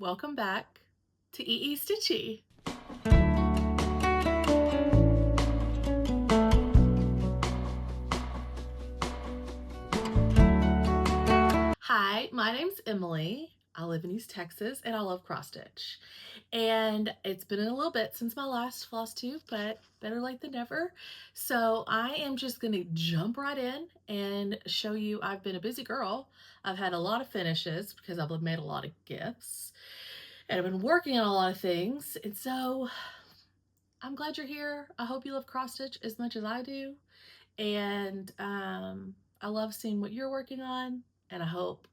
Welcome back to XStitch. Hi, my name's Emily. I live in East Texas and I love cross stitch. And it's been a little bit since my last Flosstube, but better late than never. So I am just gonna jump right in and show you I've been a busy girl. I've had a lot of finishes because I've made a lot of gifts and I've been working on a lot of things. And so I'm glad you're here. I hope you love cross stitch as much as I do. And I love seeing what you're working on, and I hope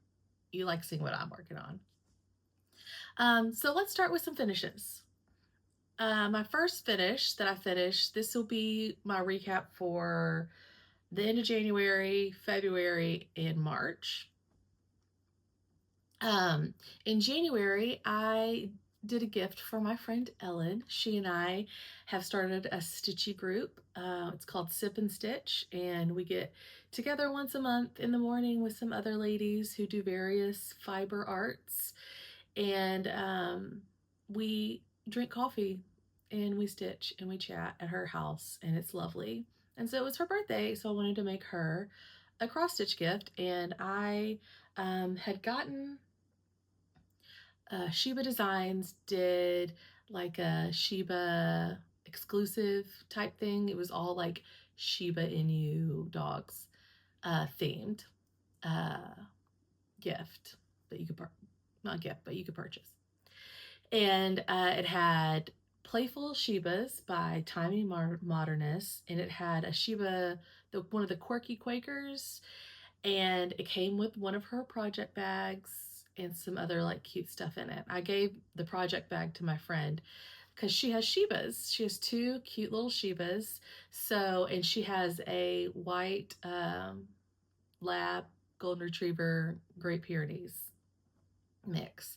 you like seeing what I'm working on. So let's start with some finishes. My first finish that I finished, this will be my recap for the end of January, February, and March. In January, I did a gift for my friend Ellen. She and I have started a stitchy group. It's called Sip and Stitch, and we get together once a month in the morning with some other ladies who do various fiber arts, and we drink coffee and we stitch and we chat at her house, and it's lovely. And so it was her birthday, so I wanted to make her a cross stitch gift, and I had gotten Shiba Designs did like a Shiba exclusive type thing. It was all like Shiba Inu dogs themed gift that you could not gift, but you could purchase. And it had Playful Shibas by Timey Modernist, and it had a Shiba, one of the quirky Quakers, and it came with one of her project bags and some other like cute stuff in it. I gave the project bag to my friend because she has Shibas. She has two cute little Shibas. So, and she has a white lab golden retriever Great Pyrenees mix.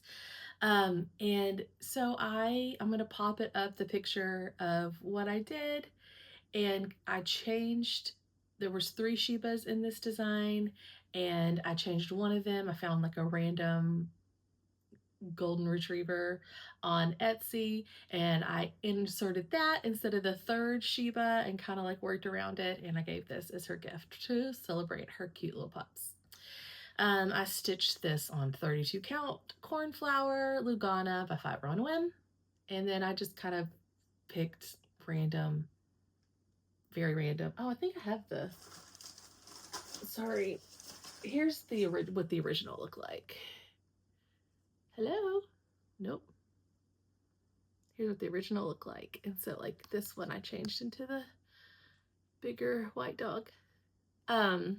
And so I'm going to pop it up, the picture of what I did. And I changed, there was 3 Shibas in this design, and I changed one of them. I found like a random golden retriever on Etsy, and I inserted that instead of the 3rd Shiba and kind of like worked around it, and I gave this as her gift to celebrate her cute little pups. I stitched this on 32 count cornflower Lugana by Fiber on Whim, and then I just kind of picked random, very random. Oh, I think I have the, sorry. Here's the what the original looked like. Hello? Nope. Here's what the original looked like. And so like this one I changed into the bigger white dog. And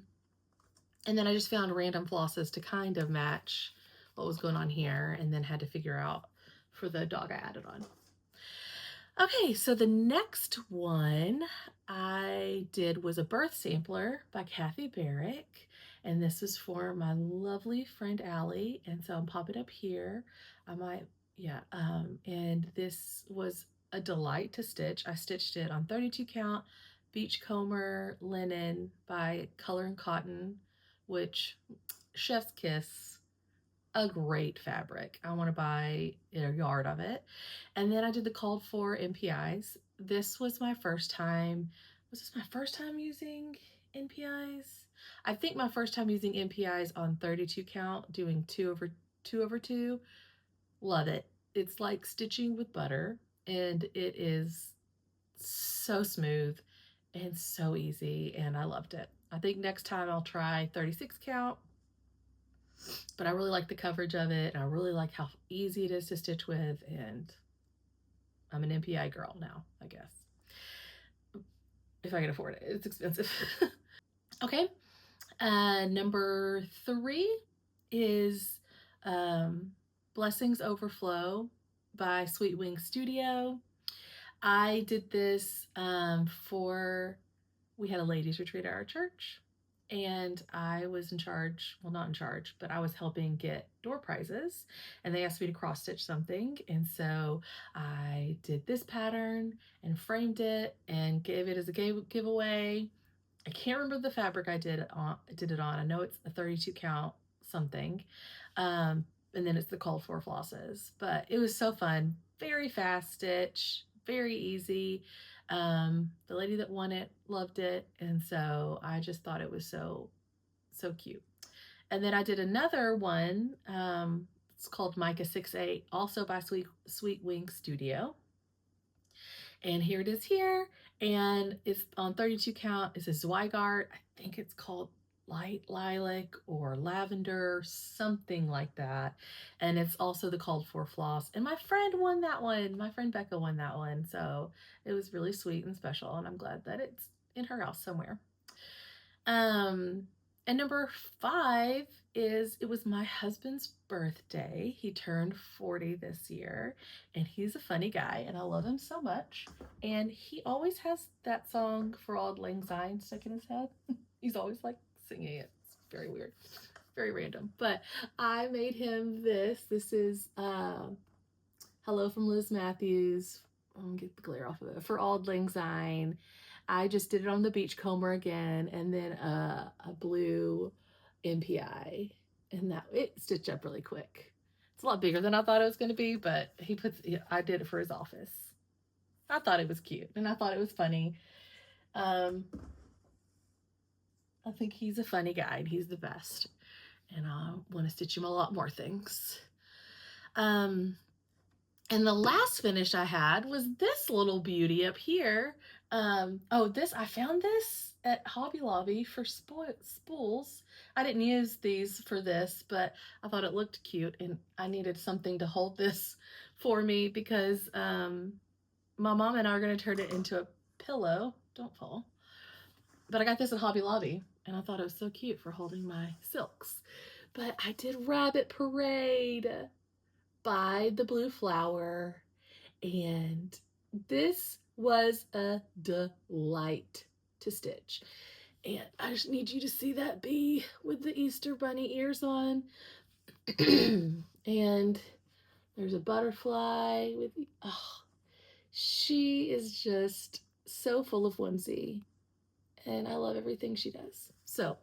then I just found random flosses to kind of match what was going on here, and then had to figure out for the dog I added on. Okay, so the next one I did was a birth sampler by Kathy Barrick, and this is for my lovely friend Allie, and so I'm popping up here. I might, yeah, and this was a delight to stitch. I stitched it on 32 count beachcomber linen by Color and Cotton, which, chef's kiss, a great fabric. I want to buy a yard of it. And then I did the called for NPIs. This was my first time. Was this my first time using NPIs? I think my first time using NPIs on 32 count, doing 2 over 2. Love it. It's like stitching with butter, and it is so smooth and so easy, and I loved it. I think next time I'll try 36 count, but I really like the coverage of it, and I really like how easy it is to stitch with, and I'm an NPI girl now, I guess. If I can afford it. It's expensive. Okay. Number 3 is Blessings Overflow by Sweet Wing Studio. I did this we had a ladies retreat at our church, and I was in charge, well, not in charge, but I was helping get door prizes, and they asked me to cross stitch something, and so I did this pattern and framed it and gave it as a giveaway. I can't remember the fabric I did it on. I know it's a 32 count something, and then it's the called for flosses. But it was so fun. Very fast stitch, very easy. The lady that won it loved it, and so I just thought it was so cute. And then I did another one. It's called Micah 6'8", also by Sweet Wing Studio. And here it is here, and it's on 32 count. It's a Zweigart. I think it's called Light Lilac or Lavender, something like that. And it's also the called for floss. And my friend won that one. My friend Becca won that one. So it was really sweet and special, and I'm glad that it's in her house somewhere. And number 5 is, it was my husband's birthday. He turned 40 this year, and he's a funny guy, and I love him so much. And he always has that song for Auld Lang Syne stuck in his head. He's always like singing it. It's very weird, very random. But I made him this. This is Hello from Liz Matthews. I'm gonna get the glare off of it. For Auld Lang Syne. I just did it on the beachcomber again, and then a blue MPI, and that it stitched up really quick. It's a lot bigger than I thought it was going to be, but I did it for his office. I thought it was cute, and I thought it was funny. I think he's a funny guy, and he's the best, and I want to stitch him a lot more things. And the last finish I had was this little beauty up here. I found this at Hobby Lobby for spools. I didn't use these for this, but I thought it looked cute, and I needed something to hold this for me because my mom and I are going to turn it into a pillow. Don't fall. But I got this at Hobby Lobby, and I thought it was so cute for holding my silks. But I did Rabbit Parade by the Blue Flower, and this was a delight to stitch. And I just need you to see that bee with the Easter bunny ears on. And there's a butterfly with, she is just so full of whimsy, and I love everything she does. So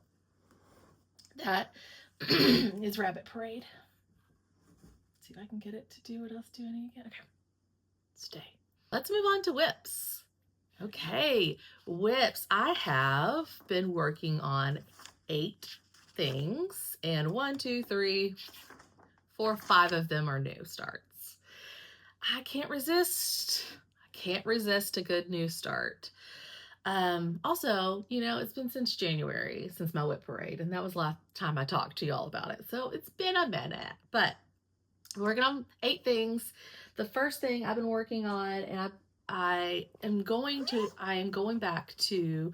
that is Rabbit Parade. See if I can get it to do what else do I need again. Okay, stay. Let's move on to whips. Okay, whips. I have been working on 8 things, and 1, 2, 3, 4, 5 of them are new starts. I can't resist. I can't resist a good new start. Also, you know, it's been since January since my whip parade, and that was the last time I talked to y'all about it. So it's been a minute, but I'm working on 8 things. The first thing I've been working on, and I am going back to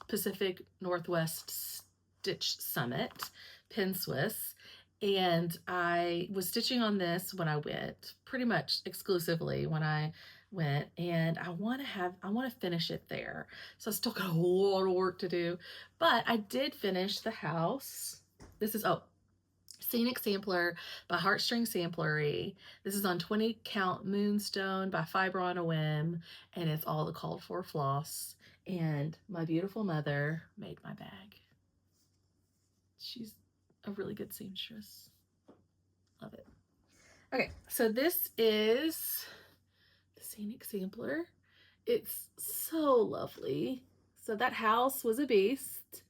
Pacific Northwest Stitch Summit, Pin Swiss, and I was stitching on this when I went, pretty much exclusively when I went, and I want to finish it there. So I still got a lot of work to do, but I did finish the house. This is, Scenic Sampler by Heartstring Samplery. This is on 20 count Moonstone by Fiber on a Whim, and it's all the called for floss. And my beautiful mother made my bag. She's a really good seamstress. Love it. Okay, so this is the Scenic Sampler. It's so lovely. So that house was a beast,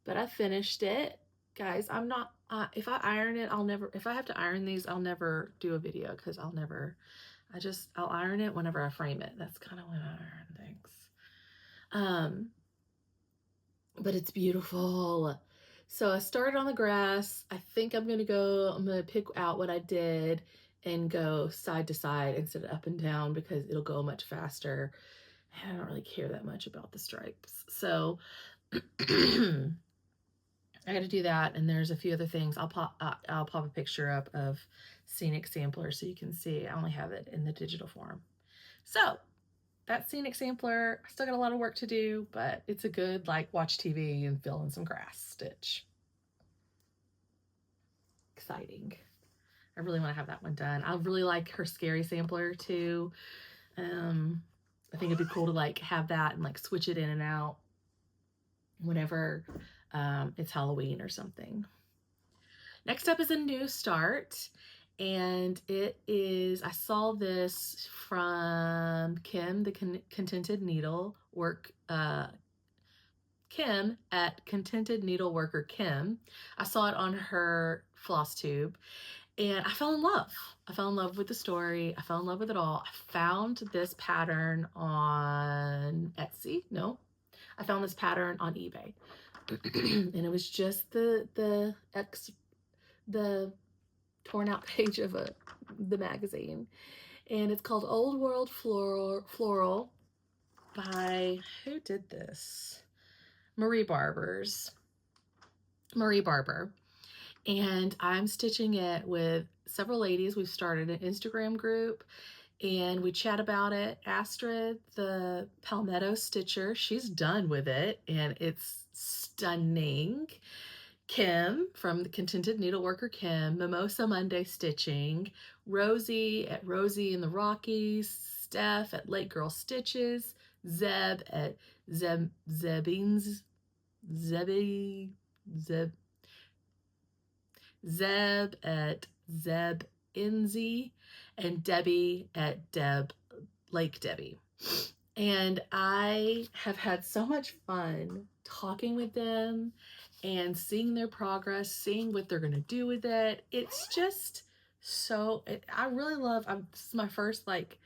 but I finished it. Guys, I'm not, if I iron it, if I have to iron these, I'll never do a video because I'll iron it whenever I frame it. That's kind of when I iron things. But it's beautiful. So I started on the grass. I think I'm going to pick out what I did and go side to side instead of up and down because it'll go much faster. I don't really care that much about the stripes. So I got to do that, and there's a few other things. I'll pop a picture up of Scenic Sampler so you can see. I only have it in the digital form. So that's Scenic Sampler. I still got a lot of work to do, but it's a good watch TV and fill in some grass stitch. Exciting. I really want to have that one done. I really like her Scary Sampler too. I think it'd be cool to have that and switch it in and out whenever it's Halloween or something. Next up is a new start, and it is, I saw this from Kim, the Contented Needlework, Kim at Contented Needleworker Kim. I saw it on her Flosstube, and I fell in love. I fell in love with the story. I fell in love with it all. I found this pattern on Etsy. No, I found this pattern on eBay. And it was just the torn out page of the magazine. And it's called Old World Floral by, who did this? Marie Barber. And I'm stitching it with several ladies. We've started an Instagram group and we chat about it. Astrid, the Palmetto Stitcher, she's done with it and it's stunning. Kim from the Contented Needleworker Kim, Mimosa Monday Stitching, Rosie at Rosie in the Rockies, Steph at Lake Girl Stitches, Zeb at Zeb at Zeb Inzy, and Debbie at Lake Debbie. And I have had so much fun talking with them and seeing their progress, seeing what they're going to do with it. It's just so, I really love, this is my first like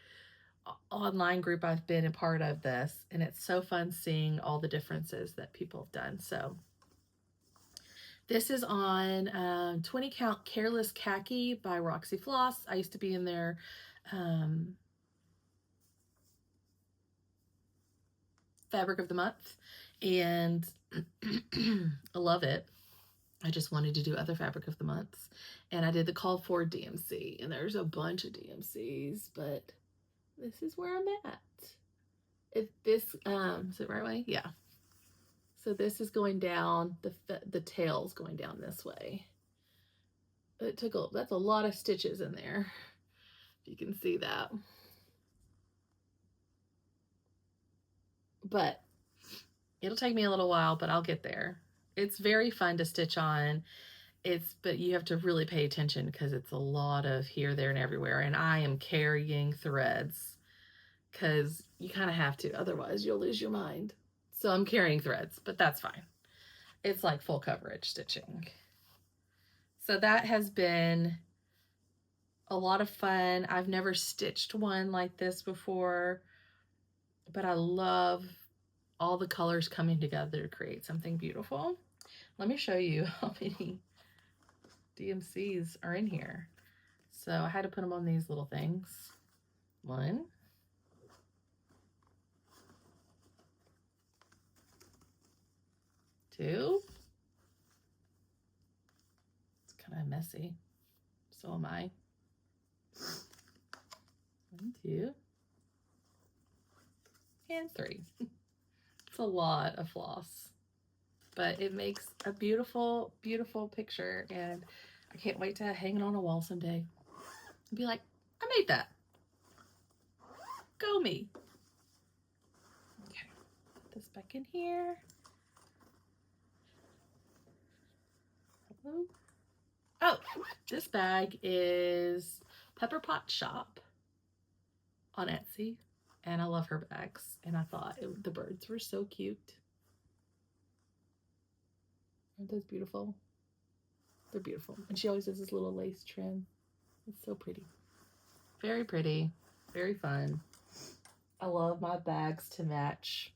online group I've been a part of this, and it's so fun seeing all the differences that people have done. So this is on 20 Count Careless Khaki by Roxy Floss. I used to be in their fabric of the month, and I love it. I just wanted to do other fabric of the months, and I did the call for DMC, and there's a bunch of DMCs, but this is where I'm at. If this is it right way? Yeah. So this is going down, the tail's going down this way. It took that's a lot of stitches in there, if you can see that. But it'll take me a little while, but I'll get there. It's very fun to stitch on. But you have to really pay attention because it's a lot of here, there, and everywhere. And I am carrying threads because you kind of have to, otherwise you'll lose your mind. So I'm carrying threads, but that's fine. It's like full coverage stitching. So that has been a lot of fun. I've never stitched one like this before, but I love all the colors coming together to create something beautiful. Let me show you how many DMCs are in here. So I had to put them on these little things. 1, 2. It's kind of messy. So am I. 1, 2, and 3. It's a lot of floss, but it makes a beautiful, beautiful picture, and I can't wait to hang it on a wall someday and be like, I made that. Go me. Okay, put this back in here. Hello. Oh, this bag is Pot Shoppe on Etsy, and I love her bags, and I thought the birds were so cute. Aren't those beautiful? They're beautiful. And she always does this little lace trim. It's so pretty. Very pretty. Very fun. I love my bags to match.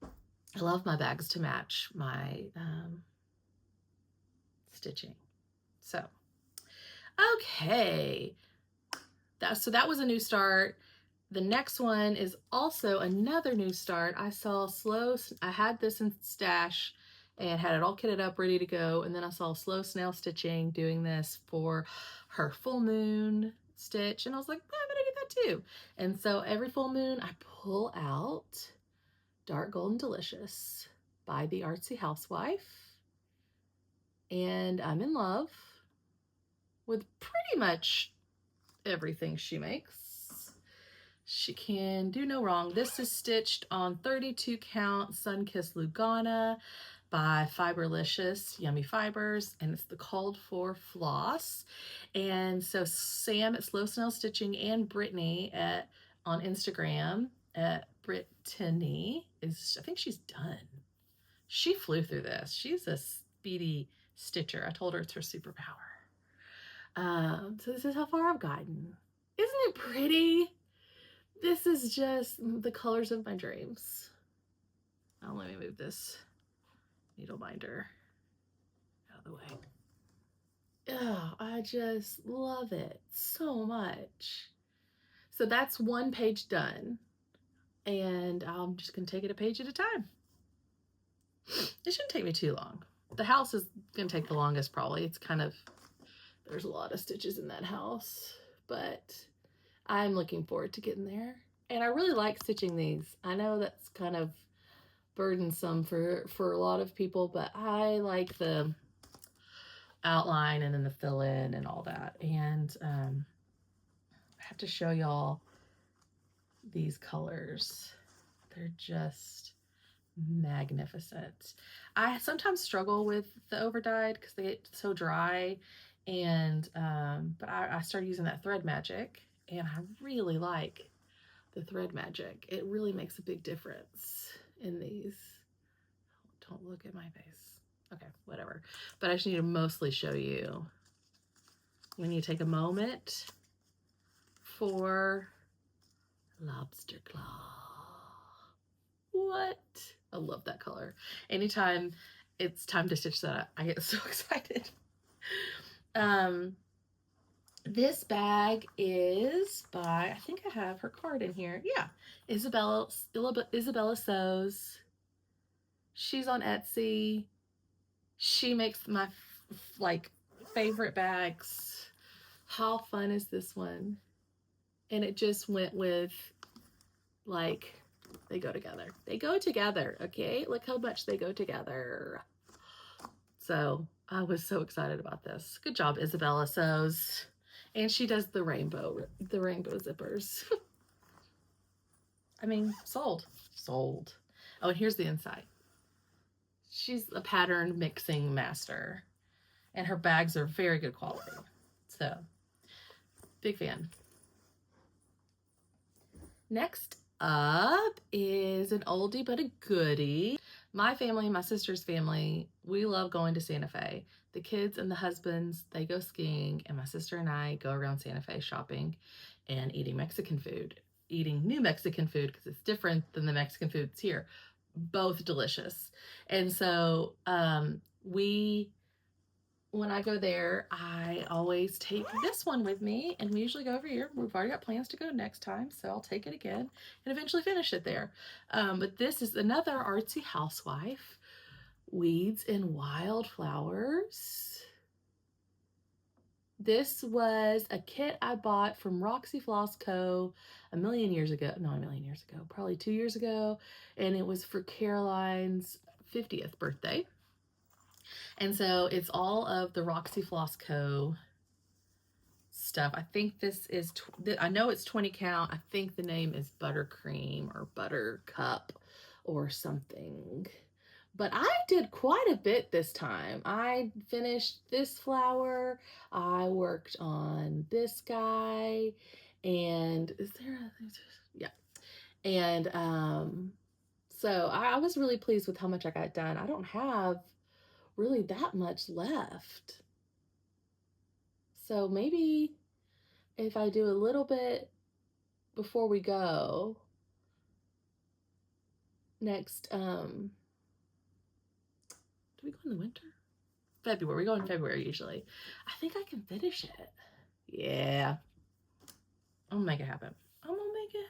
I love my bags to match my stitching. So, okay. So that was a new start. The next one is also another new start. I had this in stash and had it all kitted up, ready to go. And then I saw Slow Snail Stitching doing this for her full moon stitch. And I was like, I'm gonna get that too. And so every full moon I pull out Dark Golden Delicious by the Artsy Housewife. And I'm in love with pretty much everything she makes. She can do no wrong. This is stitched on 32 count Sunkissed Lugana by Fiberlicious Yummy Fibers, and it's the Called For Floss. And so Sam at Slow Snail Stitching and Brittany on Instagram at Brittany I think she's done. She flew through this. She's a speedy stitcher. I told her it's her superpower. So this is how far I've gotten. Isn't it pretty? This is just the colors of my dreams. Now let me move this needle binder out of the way. Oh, I just love it so much. So that's one page done, and I'm just gonna take it a page at a time. It shouldn't take me too long. The house is gonna take the longest probably. It's kind of, there's a lot of stitches in that house, but I'm looking forward to getting there. And I really like stitching these. I know that's kind of burdensome for a lot of people, but I like the outline and then the fill-in and all that. And I have to show y'all these colors. They're just magnificent. I sometimes struggle with the overdyed because they get so dry, and but I started using that Thread Magic, and I really like the Thread Magic. It really makes a big difference in these. Don't look at my face. Okay, whatever. But I just need to mostly show you when you take a moment for Lobster Claw. What? I love that color. Anytime it's time to stitch that, I get so excited. This bag is by, I think I have her card in here. Yeah, Isabella Sews. She's on Etsy. She makes my favorite bags. How fun is this one? And it just went with, like, they go together. They go together, okay? Look how much they go together. So I was so excited about this. Good job, Isabella Sews. And she does the rainbow zippers. I mean, sold. Sold. Oh, and here's the inside. She's a pattern mixing master, and her bags are very good quality. So, big fan. Next up is an oldie but a goodie. My family, my sister's family, we love going to Santa Fe. The kids and the husbands, they go skiing, and my sister and I go around Santa Fe shopping and eating Mexican food. Eating new Mexican food because it's different than the Mexican foods here. Both delicious. And so when I go there, I always take this one with me, and we usually go over here. We've already got plans to go next time, so I'll take it again and eventually finish it there. But this is another artsy housewife, Weeds and Wildflowers. This was a kit I bought from Roxy Floss Co. Not a million years ago, probably 2 years ago, and it was for Caroline's 50th birthday. And so it's all of the Roxy Floss Co. stuff. I think this is, I know it's 20 count. I think the name is Buttercream or Buttercup or something. But I did quite a bit this time. I finished this flower. I worked on this guy. And is there a, yeah. And so I was really pleased with how much I got done. I don't have really that much left. So maybe if I do a little bit before we go next, do we go in the winter? February. We go in February usually. I think I can finish it. Yeah. I'm gonna make it happen. I'm gonna make it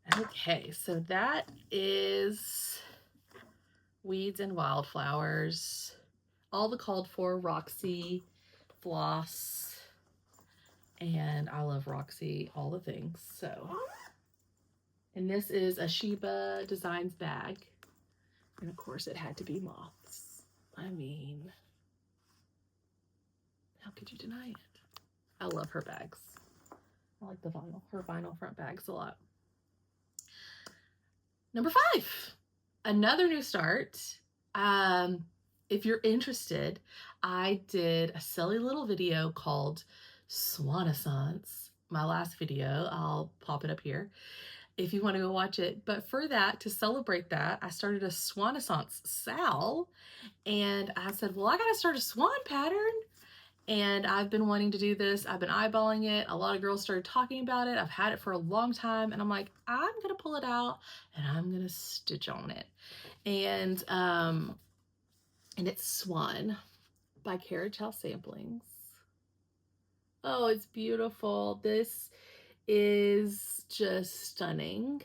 happen. Okay, so that is Weeds and Wildflowers. All the called for Roxy Floss. And I love Roxy, all the things. So, and this is a Shiba Designs bag. And of course it had to be moths. I mean, how could you deny it? I love her bags. I like her vinyl front bags a lot. Number 5. another new start. If you're interested, I did a silly little video called Swanessence. My last video, I'll pop it up here if you want to go watch it. But for that, to celebrate that, I started a Swanessence Sal, and I said, well, I gotta start a swan pattern. And I've been wanting to do this. I've been eyeballing it. A lot of girls started talking about it. I've had it for a long time, and I'm like, I'm gonna pull it out and I'm gonna stitch on it. And it's Swan by Carriage Samplings. Oh, it's beautiful. This is just stunning,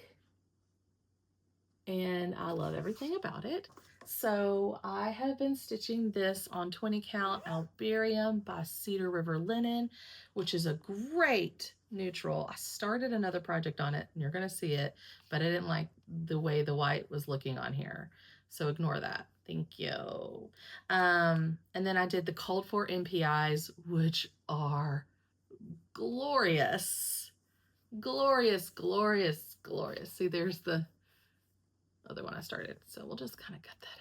and I love everything about it. So I have been stitching this on 20 count Albarium by Cedar River Linen, which is a great neutral. I started another project on it, and you're gonna see it, but I didn't like the way the white was looking on here, so ignore that. Thank you. And then I did the called for MPIs, which are glorious. Glorious, glorious, glorious. See, there's the other one I started. So we'll just kind of cut that out.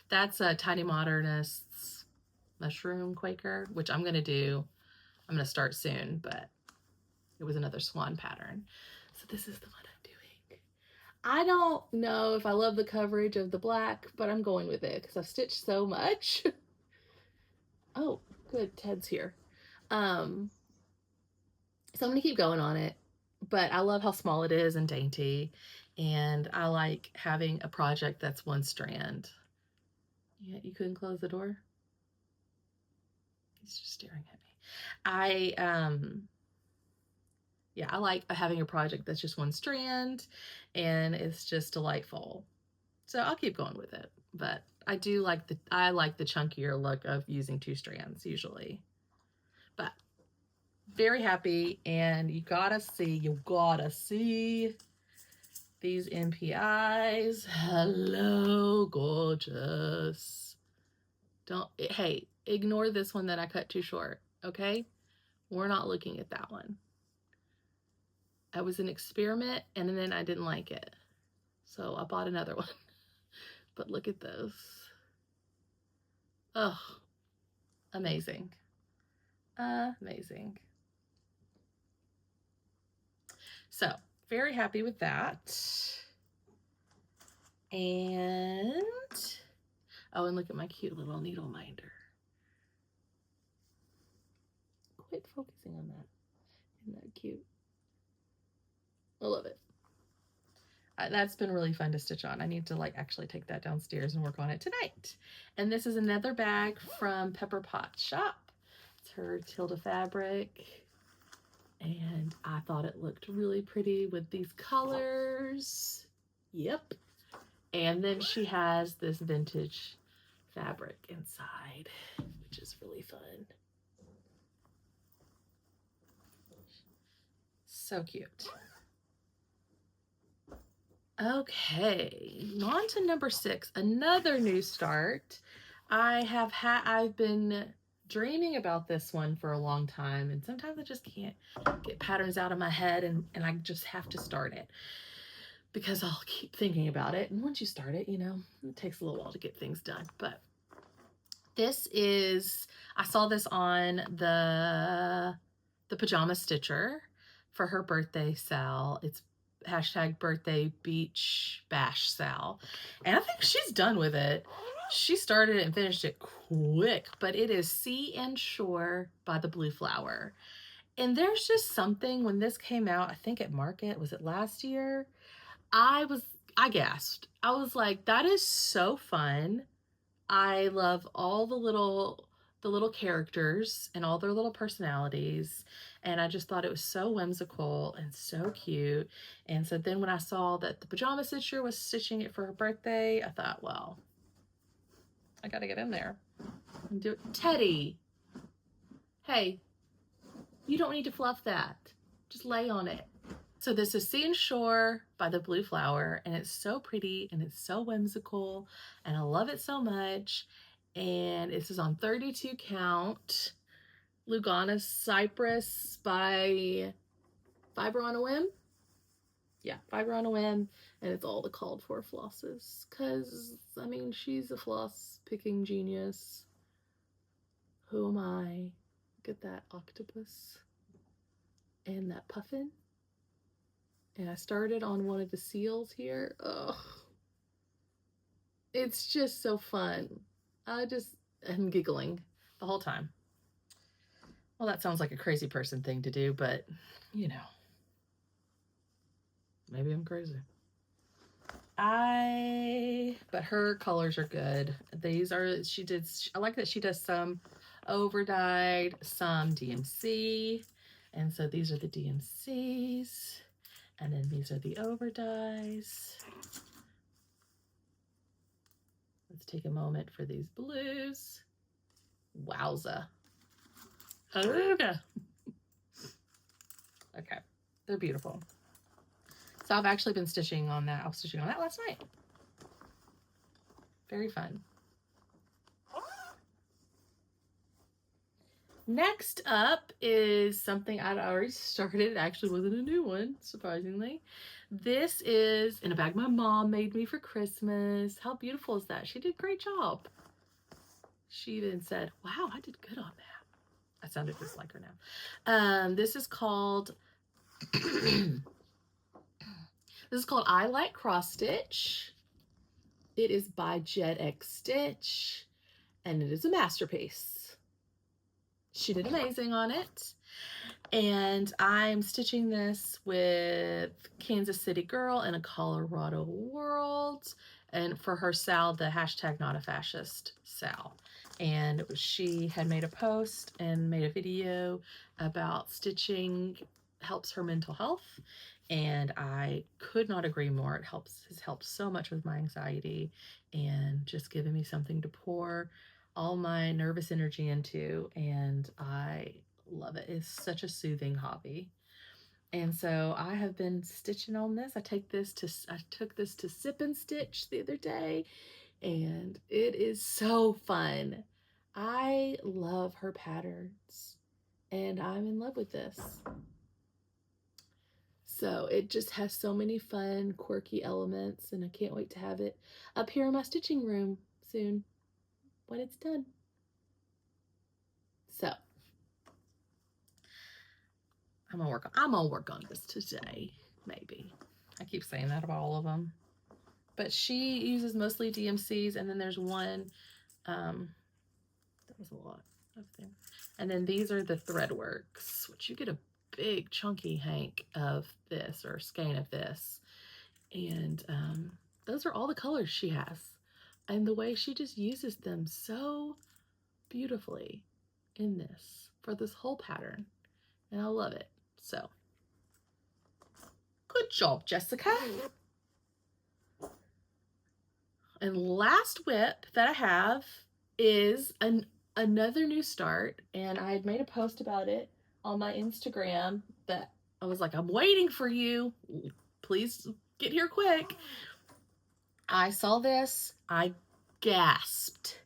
That's a Tiny Modernists Mushroom Quaker, which I'm going to do. I'm going to start soon, but it was another swan pattern. So this is the one I'm doing. I don't know if I love the coverage of the black, but I'm going with it because I've stitched so much. Oh, good. Ted's here. So I'm going to keep going on it, but I love how small it is and dainty. And I like having a project that's one strand. Yeah, you couldn't close the door? He's just staring at me. I like having a project that's just one strand and it's just delightful. So I'll keep going with it. But I like the chunkier look of using two strands usually. But very happy, and you gotta see these MPIs. Hello, gorgeous. Hey, ignore this one that I cut too short, okay? We're not looking at that one. That was an experiment, and then I didn't like it. So I bought another one. But look at those. Oh, amazing. Amazing. So, very happy with that. And, oh, and look at my cute little needle minder. Quit focusing on that. Isn't that cute? I love it. That's been really fun to stitch on. I need to actually take that downstairs and work on it tonight. And this is another bag from Pot Shoppe. It's her Tilda fabric. And I thought it looked really pretty with these colors. Yep. And then she has this vintage fabric inside, which is really fun. So cute. Okay, on to number 6, another new start. I've been dreaming about this one for a long time, and sometimes I just can't get patterns out of my head, and I just have to start it because I'll keep thinking about it. And once you start it, it takes a little while to get things done. But this is, I saw this on the Pajama Stitcher for her birthday sale. It's #birthday beach bash sal, and I think she's done with it. She started it and finished it quick, but it is Sea and Shore by the Blue Flower. And there's just something, when this came out, I think at Market, was it last year? I gasped. I was like, that is so fun. I love all the little characters and all their little personalities, and I just thought it was so whimsical and so cute. And so then when I saw that the Pajama Stitcher was stitching it for her birthday, I thought, well, I gotta get in there and do it. Teddy, hey, you don't need to fluff that. Just lay on it. So this is Sea and Shore by the Blue Flower, and it's so pretty and it's so whimsical, and I love it so much. And this is on 32 count Lugana Cypress by Fiber on a Whim. yeah, Fiber on a Whim, and it's all the called for flosses. Cause I mean, she's a floss picking genius. Who am I? Look at that octopus and that puffin. And I started on one of the seals here. Oh, it's just so fun. I just am giggling the whole time. Well, that sounds like a crazy person thing to do, but you know, maybe I'm crazy. But her colors are good. These are, I like that she does some over dyed, some DMC. And so these are the DMCs. And then these are the over dyes. Let's take a moment for these blues. Wowza. Okay. Okay, they're beautiful. So I've actually been stitching on that. I was stitching on that last night. Very fun. Next up is something I'd already started. It actually wasn't a new one, surprisingly. This is in a bag my mom made me for Christmas. How beautiful is that? She did a great job. She even said, wow, I did good on that. I sounded just like her now. This is called I Like Cross Stitch. It is by XStitch, and it is a masterpiece. She did amazing on it. And I'm stitching this with Kansas City Girl in a Colorado World. And for her Sal, the hashtag Not a Fascist Sal. And she had made a post and made a video about stitching helps her mental health. And I could not agree more. It has helped so much with my anxiety and just giving me something to pour all my nervous energy into. And I love it. It's such a soothing hobby. And so I have been stitching on this. I took this to Sip and Stitch the other day, and it is so fun. I love her patterns, and I'm in love with this. So it just has so many fun, quirky elements, and I can't wait to have it up here in my stitching room soon when it's done. So I'm gonna work on this today, maybe. I keep saying that about all of them. But she uses mostly DMCs, and then there's one, that was a lot of them. And then these are the Threadworks, which you get a big chunky hank of this, or skein of this. And those are all the colors she has. And the way she just uses them so beautifully in this, for this whole pattern. And I love it. So, good job, Jessica. And last whip that I have is another new start, and I had made a post about it on my Instagram that I was like, I'm waiting for you. Please get here quick. I saw this. I gasped.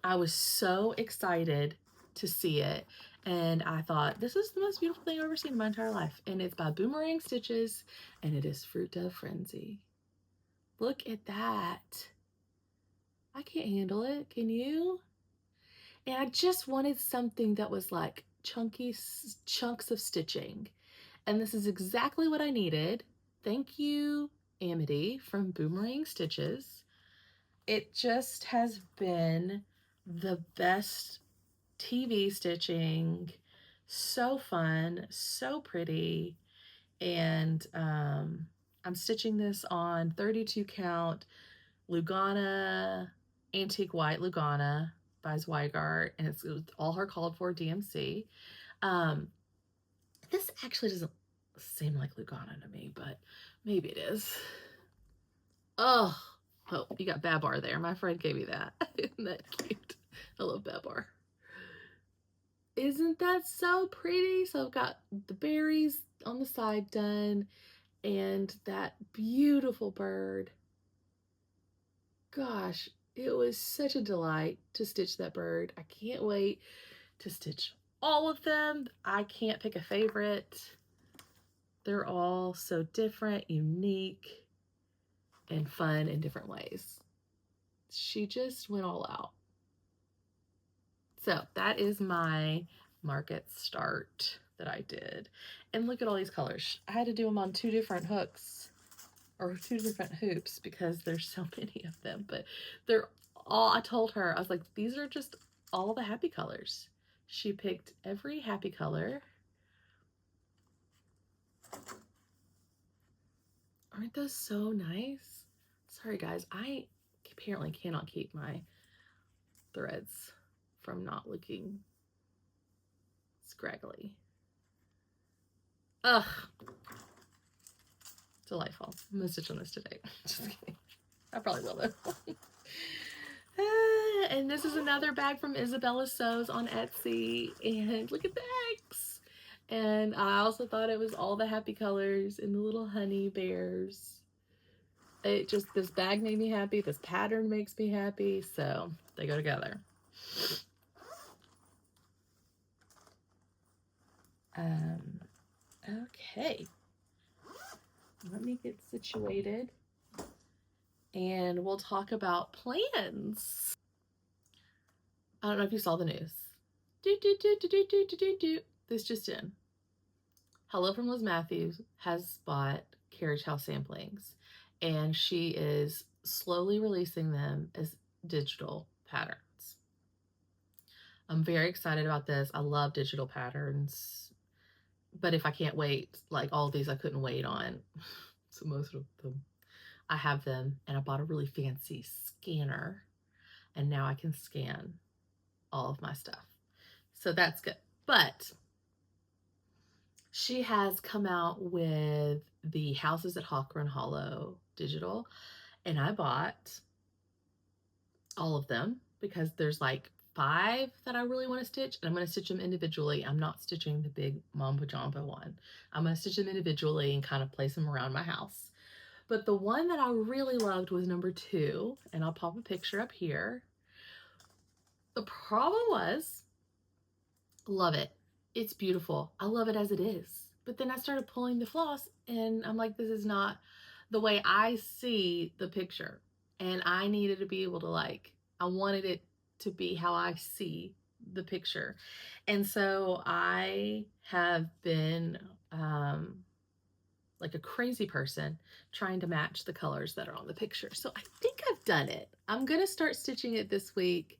I was so excited to see it. And I thought, this is the most beautiful thing I've ever seen in my entire life. And it's by Boomerang Stitches, and it is Fruit of Frenzy. Look at that. I can't handle it. Can you? And I just wanted something that was like chunky chunks of stitching. And this is exactly what I needed. Thank you, Amity from Boomerang Stitches. It just has been the best TV stitching. So fun, so pretty. And I'm stitching this on 32 count Lugana, Antique White Lugana by Zweigart, and it's all her called for DMC. This actually doesn't seem like Lugana to me, but maybe it is. Oh, you got Babar there. My friend gave me that. Isn't that cute? I love Babar. Isn't that so pretty? So I've got the berries on the side done, and that beautiful bird. Gosh, it was such a delight to stitch that bird. I can't wait to stitch all of them. I can't pick a favorite. They're all so different, unique, and fun in different ways. She just went all out. So that is my market start that I did. And look at all these colors. I had to do them on 2 different hooks or 2 different hoops because there's so many of them, but they're all, I told her, I was like, these are just all the happy colors. She picked every happy color. Aren't those so nice? Sorry guys, I apparently cannot keep my threads from not looking scraggly. Ugh. Delightful. I'm gonna stitch on this today. Just kidding. I probably will though. And this is another bag from Isabella Sews on Etsy. And look at the X. And I also thought it was all the happy colors and the little honey bears. It just, this bag made me happy. This pattern makes me happy. So they go together. Okay. Let me get situated. And we'll talk about plans. I don't know if you saw the news. This just in. Hello from Liz Matthews has bought Carriage House samplings, and she is slowly releasing them as digital patterns. I'm very excited about this. I love digital patterns, but if I can't wait, like all these I couldn't wait on. So most of them, I have them, and I bought a really fancy scanner, and now I can scan all of my stuff. So that's good. But she has come out with the Houses at Hawk Run Hollow digital, and I bought all of them because there's like 5 that I really want to stitch, and I'm going to stitch them individually. I'm not stitching the big Mambo Jumbo one. I'm going to stitch them individually and kind of place them around my house. But the one that I really loved was number 2, and I'll pop a picture up here. The problem was, love it. It's beautiful. I love it as it is. But then I started pulling the floss, and I'm like, this is not the way I see the picture. And I needed to be able to, like, I wanted it to be how I see the picture. And so I have been like a crazy person trying to match the colors that are on the picture. So I think I've done it. I'm going to start stitching it this week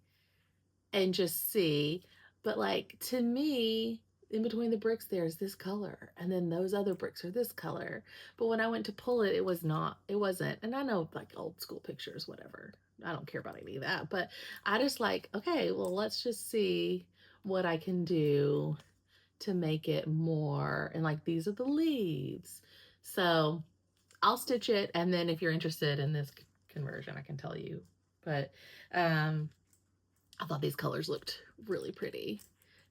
and just see. But like, to me, in between the bricks, there's this color, and then those other bricks are this color. But when I went to pull it, it wasn't. And I know, like, old school pictures, whatever. I don't care about any of that. But I just like, okay, well, let's just see what I can do to make it more. And like, these are the leaves. So I'll stitch it. And then if you're interested in this conversion, I can tell you. But I thought these colors looked really pretty,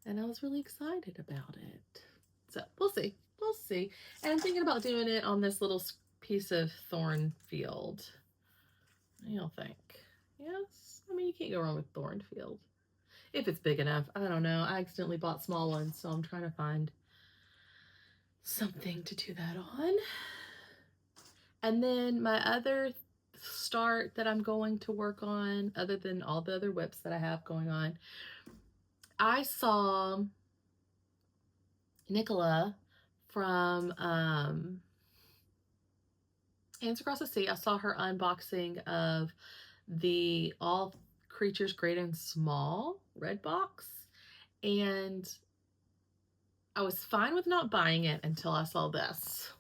and I was really excited about it. So we'll see. We'll see. And I'm thinking about doing it on this little piece of Thornfield. What do y'all think? Yes? I mean, you can't go wrong with Thornfield. If it's big enough. I don't know. I accidentally bought small ones, so I'm trying to find something to do that on. And then my other start that I'm going to work on, other than all the other whips that I have going on, I saw Nicola from Hands Across the Sea. I saw her unboxing of the All Creatures Great and Small red box, and I was fine with not buying it until I saw this.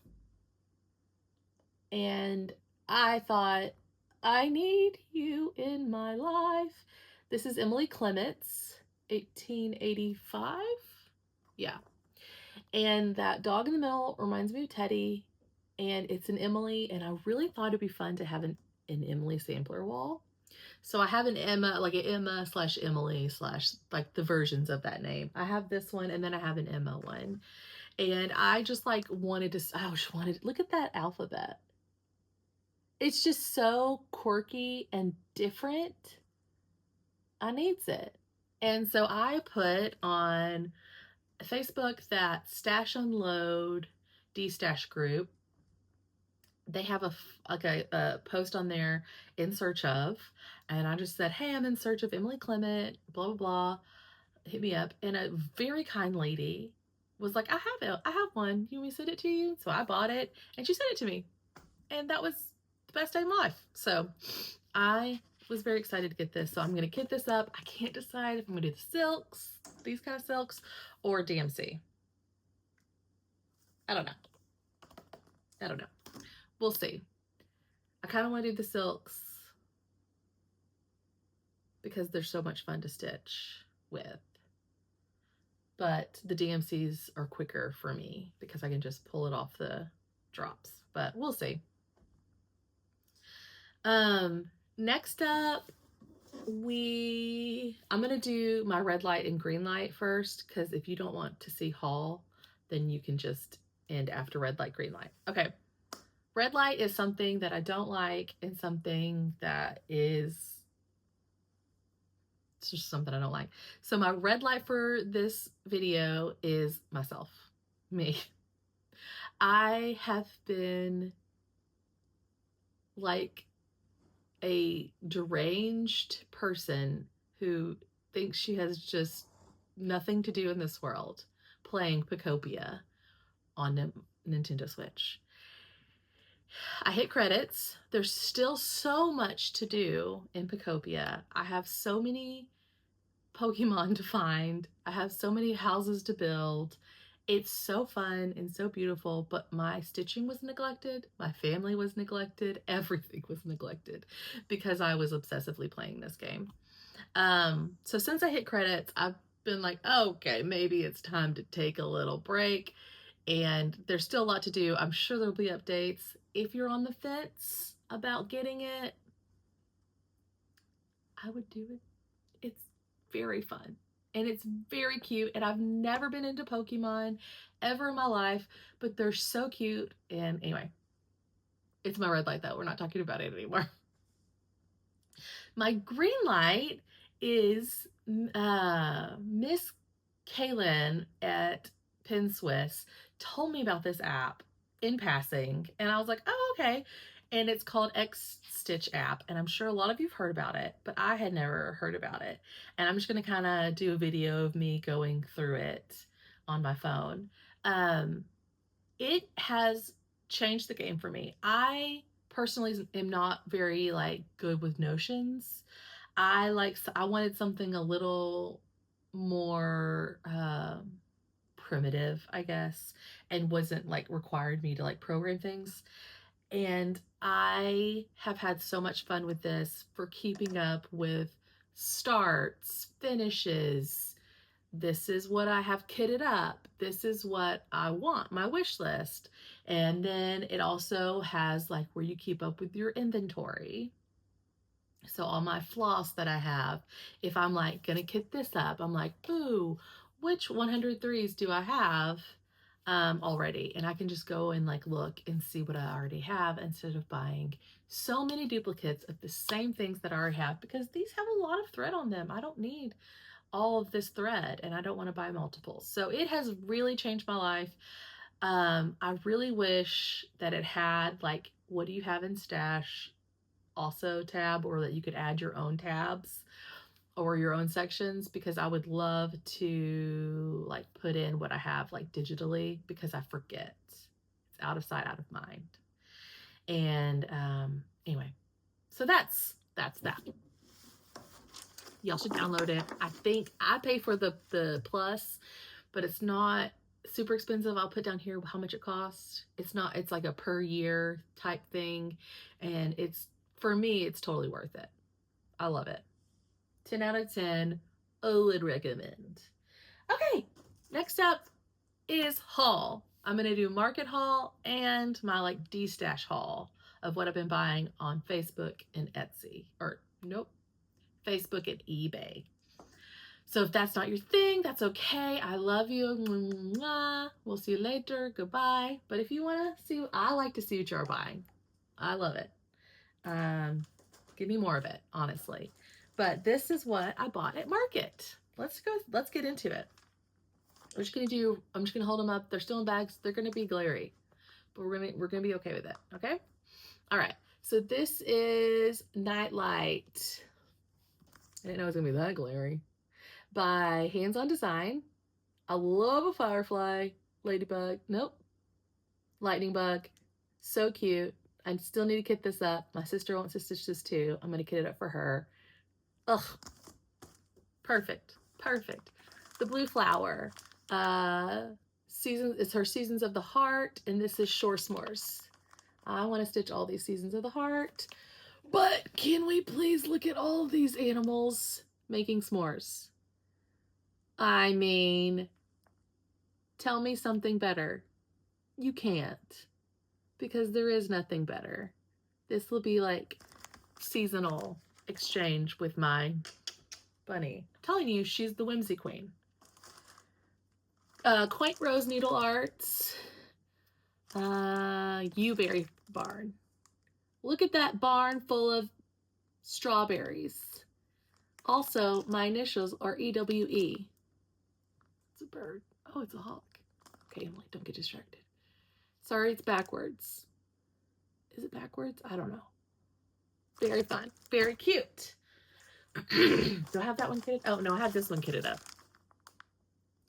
And I thought, I need you in my life. This is Emily Clement's 1885. Yeah. And that dog in the middle reminds me of Teddy, and it's an Emily, and I really thought it'd be fun to have an Emily sampler wall. So I have an Emma, like an Emma / Emily / like the versions of that name. I have this one, and then I have an Emma one. And I just like wanted to, look at that alphabet. It's just so quirky and different. I needs it. And so I put on Facebook that Stash Unload D-Stash group. They have a post on there, in search of, and I just said, hey, I'm in search of Emily Clement, blah, blah, blah. Hit me up. And a very kind lady was like, I have one. You want me to send it to you? So I bought it and she sent it to me. And that was the best day of my life. So I was very excited to get this. So I'm going to kit this up. I can't decide if I'm going to do the silks, these kind of silks, or DMC. I don't know. We'll see. I kind of want to do the silks because they're so much fun to stitch with. But the DMCs are quicker for me because I can just pull it off the drops. But we'll see. Next up, I'm gonna do my red light and green light first, because if you don't want to see haul, then you can just end after red light, green light. Okay, red light is something that I don't like, and something that is, it's just something I don't like. So my red light for this video is myself, me. I have been like a deranged person who thinks she has just nothing to do in this world playing Pocopia on Nintendo Switch. I hit credits. There's still so much to do in Pocopia. I have so many Pokemon to find. I have so many houses to build. It's so fun and so beautiful, but my stitching was neglected. My family was neglected. Everything was neglected because I was obsessively playing this game. So since I hit credits, I've been like, okay, maybe it's time to take a little break. And there's still a lot to do. I'm sure there'll be updates. If you're on the fence about getting it, I would do it. It's very fun. And it's very cute. And I've never been into Pokemon ever in my life, but they're so cute. And anyway, it's my red light though. We're not talking about it anymore. My green light is Miss Kaylin at Pin Swiss told me about this app in passing. And I was like, oh, okay. And it's called XStitch app. And I'm sure a lot of you've heard about it, but I had never heard about it. And I'm just going to kind of do a video of me going through it on my phone. It has changed the game for me. I personally am not very like good with notions. I wanted something a little more primitive, I guess, and wasn't like required me to like program things. And I have had so much fun with this for keeping up with starts, finishes. This is what I have kitted up. This is what I want, my wish list. And then it also has like where you keep up with your inventory. So all my floss that I have, if I'm like gonna kit this up, I'm like, ooh, which 103s do I have already? And I can just go and like look and see what I already have instead of buying so many duplicates of the same things that I already have, because these have a lot of thread on them. I don't need all of this thread and I don't want to buy multiples. So it has really changed my life. I really wish that it had like, what do you have in stash also tab, or that you could add your own tabs or your own sections, because I would love to like put in what I have like digitally, because I forget. It's out of sight, out of mind. And anyway, so that's that. Y'all should download it. I think I pay for the plus, but it's not super expensive. I'll put down here how much it costs. It's like a per year type thing, and it's, for me, it's totally worth it. I love it. 10 out of 10. I would recommend. Okay, next up is haul. I'm going to do market haul and my like D-stash haul of what I've been buying on Facebook and Etsy. Or nope, Facebook and eBay. So if that's not your thing, that's okay. I love you. We'll see you later. Goodbye. But if you want to see, I like to see what you're buying. I love it. Give me more of it, honestly. But this is what I bought at Market. Let's get into it. I'm just gonna hold them up. They're still in bags. They're gonna be glary. but we're gonna be okay with it. Okay. All right. So this is Nightlight. I didn't know it was gonna be that glary. By Hands On Design. I love a firefly, ladybug. Nope. Lightning bug. So cute. I still need to kit this up. My sister wants to stitch this too. I'm gonna kit it up for her. Ugh. Perfect. Perfect. The blue flower. It's her Seasons of the Heart, and this is Shore S'mores. I want to stitch all these Seasons of the Heart, but can we please look at all of these animals making s'mores? I mean, tell me something better. You can't, because there is nothing better. This will be like seasonal exchange with my bunny. I'm telling you, she's the whimsy queen. Quaint Rose Needle Arts. Uberry barn. Look at that barn full of strawberries. Also, my initials are EWE. It's a bird. Oh, it's a hawk. Okay, Emily, don't get distracted. Sorry, it's backwards. Is it backwards? I don't know. Very fun. Very cute. Do I have that one kitted? Oh, no, I have this one kitted up.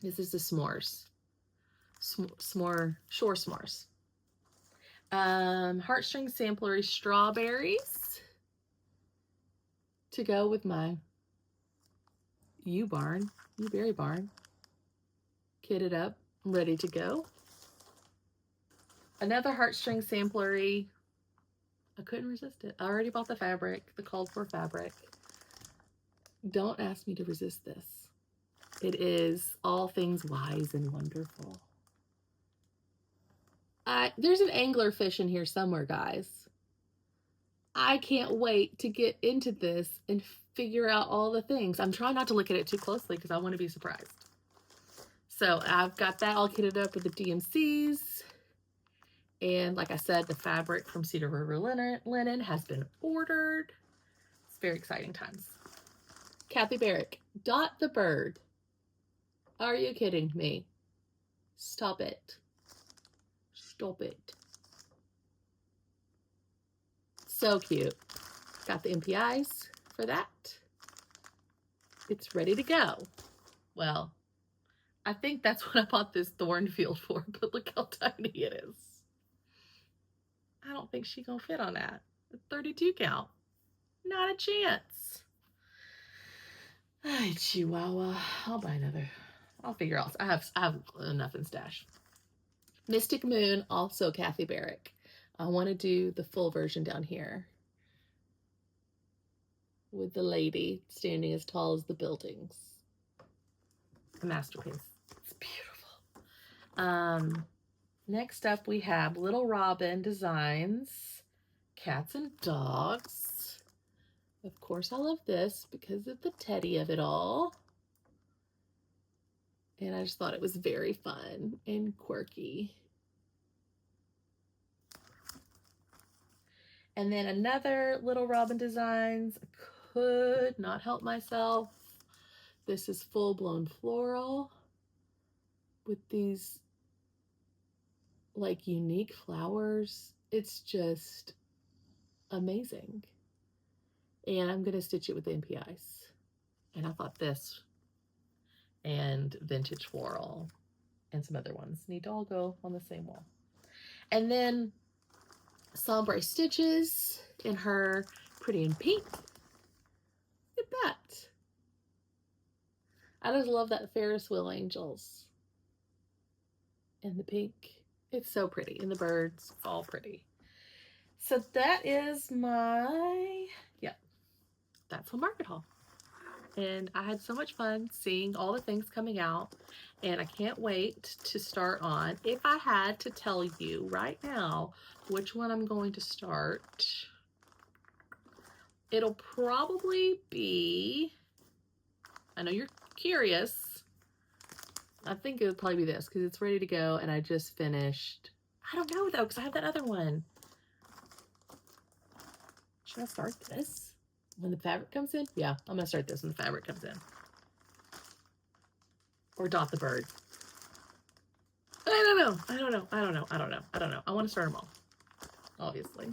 This is the s'mores. Shore S'mores. Heartstring Samplery Strawberries to go with my Uberry barn. Kitted up, ready to go. Another Heartstring Samplery. I couldn't resist it. I already bought the fabric, the called for fabric. Don't ask me to resist this. It is all things wise and wonderful. There's an anglerfish in here somewhere, guys. I can't wait to get into this and figure out all the things. I'm trying not to look at it too closely because I want to be surprised. So I've got that all kitted up with the DMCs. And like I said, the fabric from Cedar River Linen has been ordered. It's very exciting times. Kathy Barrick, Dot the Bird. Are you kidding me? Stop it. Stop it. So cute. Got the MPIs for that. It's ready to go. Well, I think that's what I bought this Thornfield for, but look how tiny it is. I don't think she's gonna fit on that. A 32 count. Not a chance. Ay, Chihuahua. I'll buy another. I'll figure out. I have enough in stash. Mystic Moon, also Kathy Barrick. I want to do the full version down here with the lady standing as tall as the buildings. A masterpiece. It's beautiful. Next up we have Little Robin Designs, Cats and Dogs. Of course I love this because of the teddy of it all. And I just thought it was very fun and quirky. And then another Little Robin Designs. I could not help myself. This is Full Blown Floral with these like unique flowers. It's just amazing. And I'm going to stitch it with the MPIs. And I thought this and Vintage Floral and some other ones need to all go on the same wall. And then Sombre Stitches in her Pretty in Pink. Look at that. I just love that Ferris wheel angels. And the pink. It's so pretty. And the birds, it's all pretty. So that is my, that's my market haul. And I had so much fun seeing all the things coming out. And I can't wait to start on. If I had to tell you right now which one I'm going to start, it'll probably be, I know you're curious. I think it would probably be this because it's ready to go and I just finished. I don't know though because I have that other one. Should I start this when the fabric comes in? Yeah, I'm gonna start this when the fabric comes in. Or Dot the Bird. I don't know. I want to start them all, obviously.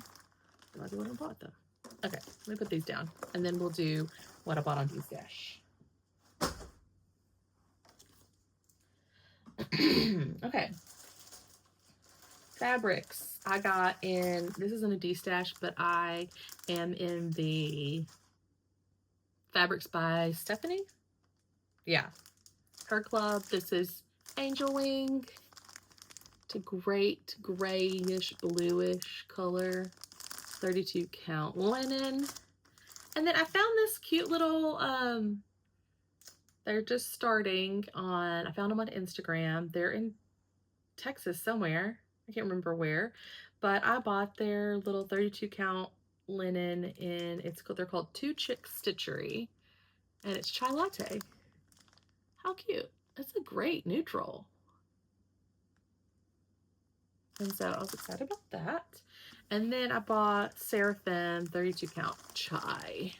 I do what I bought them. Okay, let me put these down, and then we'll do what I bought on D-Stash. Okay. Fabrics. I got in, this isn't a D-Stash, but I am in the Fabrics by Stephanie. Yeah. Her club. This is Angel Wing. It's a great grayish, bluish color. 32 count linen. And then I found this cute little, they're just starting on, I found them on Instagram. They're in Texas somewhere. I can't remember where, but I bought their little 32 count linen in, they're called Two Chick Stitchery, and it's chai latte. How cute. That's a great neutral. And so I was excited about that. And then I bought Seraphim 32 count chai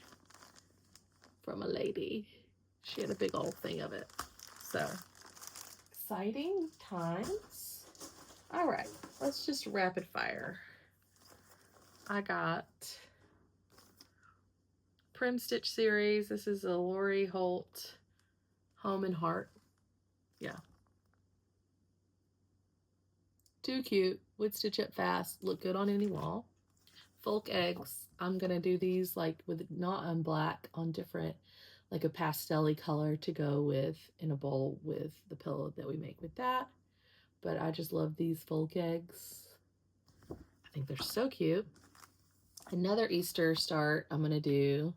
from a lady. She had a big old thing of it. So exciting times. All right, let's just rapid fire. I got Prim Stitch series. This is a Lori Holt Home and Heart. Yeah. Too cute. Would stitch it fast. Look good on any wall. Folk eggs. I'm going to do these like with not on black, on different, like a pastel-y color to go with in a bowl with the pillow that we make with that. But I just love these folk eggs. I think they're so cute. Another Easter start I'm going to do.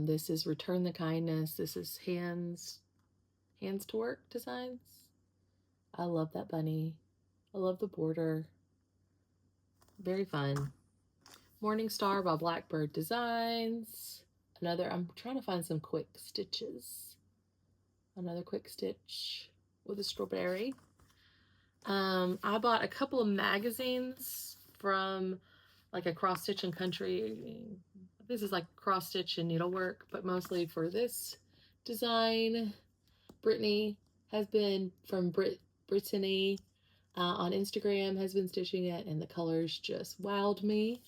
This is Return the Kindness. This is Hands to Work Designs. I love that bunny. I love the border. Very fun. Morning Star by Blackbird Designs. Another, I'm trying to find some quick stitches. Another quick stitch with a strawberry. I bought a couple of magazines from like a cross stitch and country. This is like cross stitch and needlework, but mostly for this design. Brittany has been from Brittany on Instagram has been stitching it, and the colors just wowed me.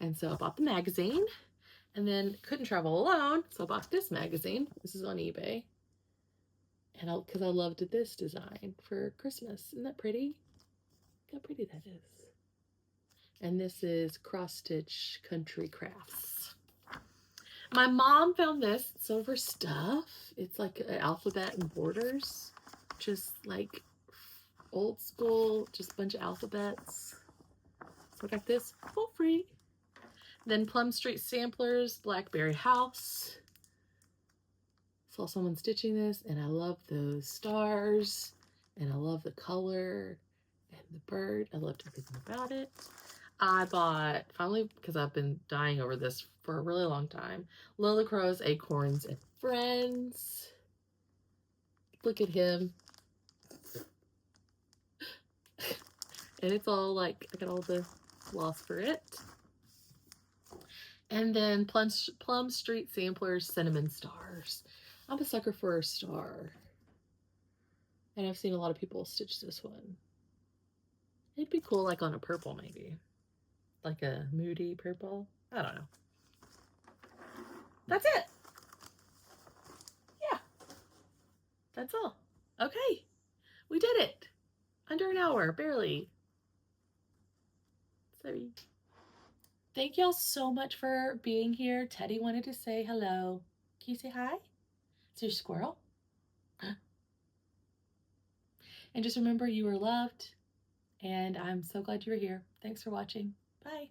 And so I bought the magazine, and then couldn't travel alone, so I bought this magazine. This is on eBay. And because I loved this design for Christmas. Isn't that pretty? Look how pretty that is. And this is Cross Stitch Country Crafts. My mom found this silver stuff. It's like an alphabet and borders. Just like old school, just a bunch of alphabets. So I got this for free. Then Plum Street Samplers, Blackberry House. Saw someone stitching this, and I love those stars, and I love the color, and the bird. I loved everything about it. I bought, finally, because I've been dying over this for a really long time, Lola Crow's Acorns and Friends. Look at him. And it's all like, I got all the floss for it. And then Plum Street Samplers, Cinnamon Stars. I'm a sucker for a star. And I've seen a lot of people stitch this one. It'd be cool like on a purple maybe. Like a moody purple. I don't know. That's it. Yeah. That's all. Okay. We did it. Under an hour, barely. Sorry. Thank y'all so much for being here. Teddy wanted to say hello. Can you say hi? Is there a squirrel? And just remember you are loved, and I'm so glad you were here. Thanks for watching. Bye.